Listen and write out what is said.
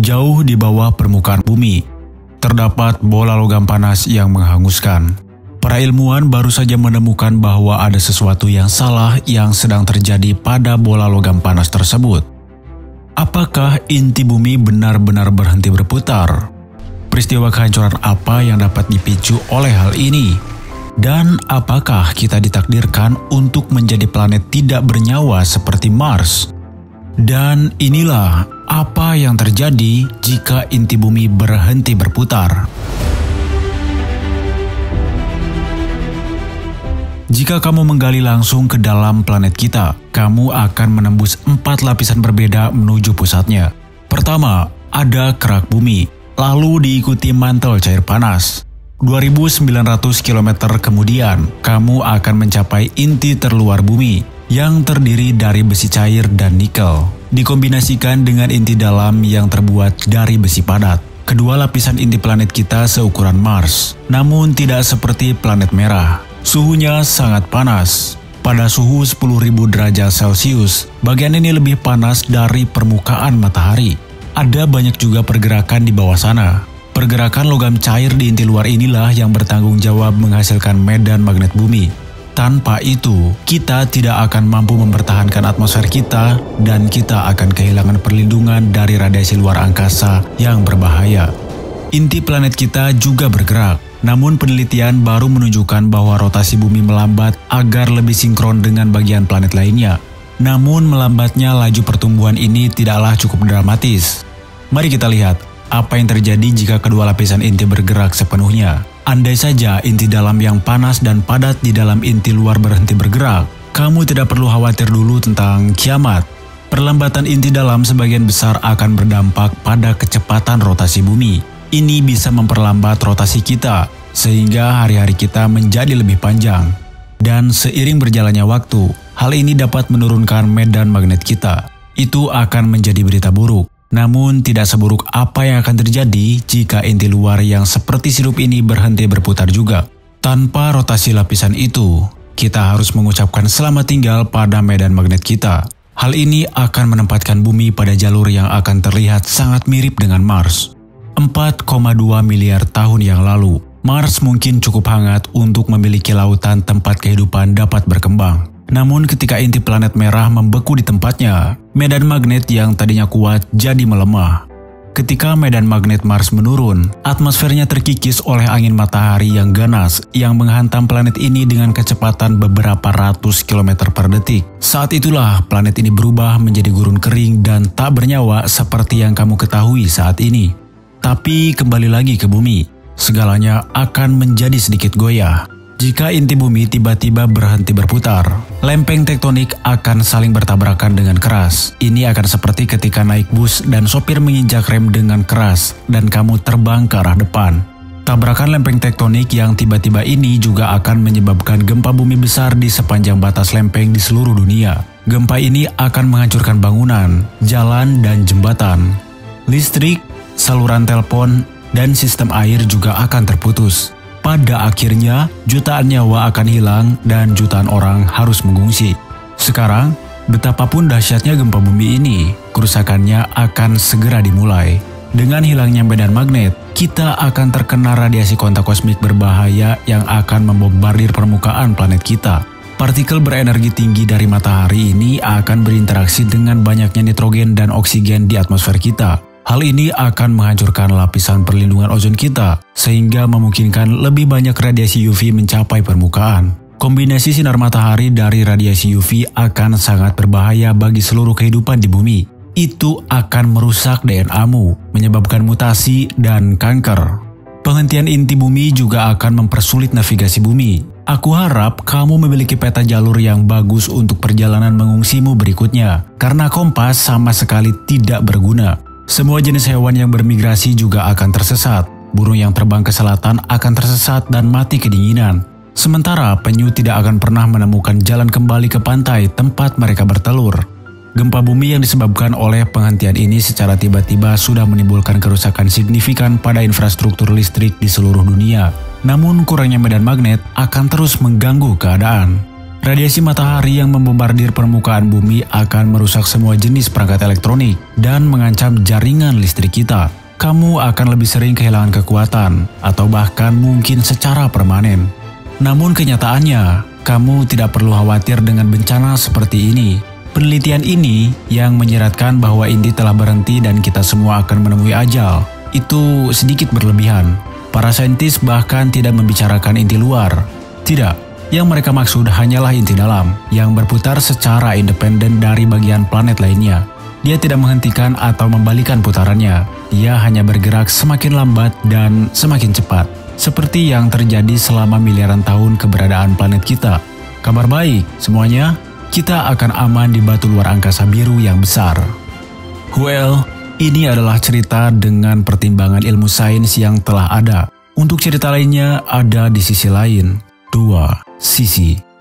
Jauh di bawah permukaan bumi, terdapat bola logam panas yang menghanguskan. Para ilmuwan baru saja menemukan bahwa ada sesuatu yang salah yang sedang terjadi pada bola logam panas tersebut. Apakah inti bumi benar-benar berhenti berputar? Peristiwa kehancuran apa yang dapat dipicu oleh hal ini? Dan apakah kita ditakdirkan untuk menjadi planet tidak bernyawa seperti Mars? Dan inilah apa yang terjadi jika inti bumi berhenti berputar. Jika kamu menggali langsung ke dalam planet kita, kamu akan menembus 4 lapisan berbeda menuju pusatnya. Pertama, ada kerak bumi, lalu diikuti mantel cair panas. 2.900 km kemudian, kamu akan mencapai inti terluar bumi yang terdiri dari besi cair dan nikel, dikombinasikan dengan inti dalam yang terbuat dari besi padat. Kedua lapisan inti planet kita seukuran Mars, namun tidak seperti planet merah. Suhunya sangat panas. Pada suhu 10.000 derajat Celcius, bagian ini lebih panas dari permukaan matahari. Ada banyak juga pergerakan di bawah sana. Pergerakan logam cair di inti luar inilah yang bertanggung jawab menghasilkan medan magnet bumi. Tanpa itu, kita tidak akan mampu mempertahankan atmosfer kita dan kita akan kehilangan perlindungan dari radiasi luar angkasa yang berbahaya. Inti planet kita juga bergerak, namun penelitian baru menunjukkan bahwa rotasi bumi melambat agar lebih sinkron dengan bagian planet lainnya. Namun melambatnya laju pertumbuhan ini tidaklah cukup dramatis. Mari kita lihat apa yang terjadi jika kedua lapisan inti bergerak sepenuhnya. Andai saja inti dalam yang panas dan padat di dalam inti luar berhenti bergerak, kamu tidak perlu khawatir dulu tentang kiamat. Perlambatan inti dalam sebagian besar akan berdampak pada kecepatan rotasi bumi. Ini bisa memperlambat rotasi kita, sehingga hari-hari kita menjadi lebih panjang. Dan seiring berjalannya waktu, hal ini dapat menurunkan medan magnet kita. Itu akan menjadi berita buruk. Namun tidak seburuk apa yang akan terjadi jika inti luar yang seperti sirup ini berhenti berputar juga. Tanpa rotasi lapisan itu, kita harus mengucapkan selamat tinggal pada medan magnet kita. Hal ini akan menempatkan bumi pada jalur yang akan terlihat sangat mirip dengan Mars. 4,2 miliar tahun yang lalu, Mars mungkin cukup hangat untuk memiliki lautan tempat kehidupan dapat berkembang. Namun ketika inti planet merah membeku di tempatnya, medan magnet yang tadinya kuat jadi melemah. Ketika medan magnet Mars menurun, atmosfernya terkikis oleh angin matahari yang ganas yang menghantam planet ini dengan kecepatan beberapa ratus kilometer per detik. Saat itulah planet ini berubah menjadi gurun kering dan tak bernyawa seperti yang kamu ketahui saat ini. Tapi kembali lagi ke bumi, segalanya akan menjadi sedikit goyah. Jika inti bumi tiba-tiba berhenti berputar, lempeng tektonik akan saling bertabrakan dengan keras. Ini akan seperti ketika naik bus dan sopir menginjak rem dengan keras dan kamu terbang ke arah depan. Tabrakan lempeng tektonik yang tiba-tiba ini juga akan menyebabkan gempa bumi besar di sepanjang batas lempeng di seluruh dunia. Gempa ini akan menghancurkan bangunan, jalan, dan jembatan. Listrik, saluran telepon, dan sistem air juga akan terputus. Pada akhirnya, jutaan nyawa akan hilang dan jutaan orang harus mengungsi. Sekarang, betapapun dahsyatnya gempa bumi ini, kerusakannya akan segera dimulai. Dengan hilangnya medan magnet, kita akan terkena radiasi kontak kosmik berbahaya yang akan membombardir permukaan planet kita. Partikel berenergi tinggi dari matahari ini akan berinteraksi dengan banyaknya nitrogen dan oksigen di atmosfer kita. Hal ini akan menghancurkan lapisan perlindungan ozon kita, sehingga memungkinkan lebih banyak radiasi UV mencapai permukaan. Kombinasi sinar matahari dari radiasi UV akan sangat berbahaya bagi seluruh kehidupan di bumi. Itu akan merusak DNA-mu, menyebabkan mutasi dan kanker. Penghentian inti bumi juga akan mempersulit navigasi bumi. Aku harap kamu memiliki peta jalur yang bagus untuk perjalanan mengungsimu berikutnya, karena kompas sama sekali tidak berguna. Semua jenis hewan yang bermigrasi juga akan tersesat. Burung yang terbang ke selatan akan tersesat dan mati kedinginan. Sementara penyu tidak akan pernah menemukan jalan kembali ke pantai tempat mereka bertelur. Gempa bumi yang disebabkan oleh penghentian ini secara tiba-tiba sudah menimbulkan kerusakan signifikan pada infrastruktur listrik di seluruh dunia. Namun kurangnya medan magnet akan terus mengganggu keadaan. Radiasi matahari yang membombardir permukaan bumi akan merusak semua jenis perangkat elektronik dan mengancam jaringan listrik kita. Kamu akan lebih sering kehilangan kekuatan atau bahkan mungkin secara permanen. Namun kenyataannya, kamu tidak perlu khawatir dengan bencana seperti ini. Penelitian ini yang menyeratkan bahwa inti telah berhenti dan kita semua akan menemui ajal, itu sedikit berlebihan. Para saintis bahkan tidak membicarakan inti luar. Tidak. Yang mereka maksud hanyalah inti dalam, yang berputar secara independen dari bagian planet lainnya. Dia tidak menghentikan atau membalikan putarannya. Dia hanya bergerak semakin lambat dan semakin cepat, seperti yang terjadi selama miliaran tahun keberadaan planet kita. Kabar baik, semuanya, kita akan aman di batu luar angkasa biru yang besar. Well, ini adalah cerita dengan pertimbangan ilmu sains yang telah ada. Untuk cerita lainnya ada di sisi lain. 2 sisi.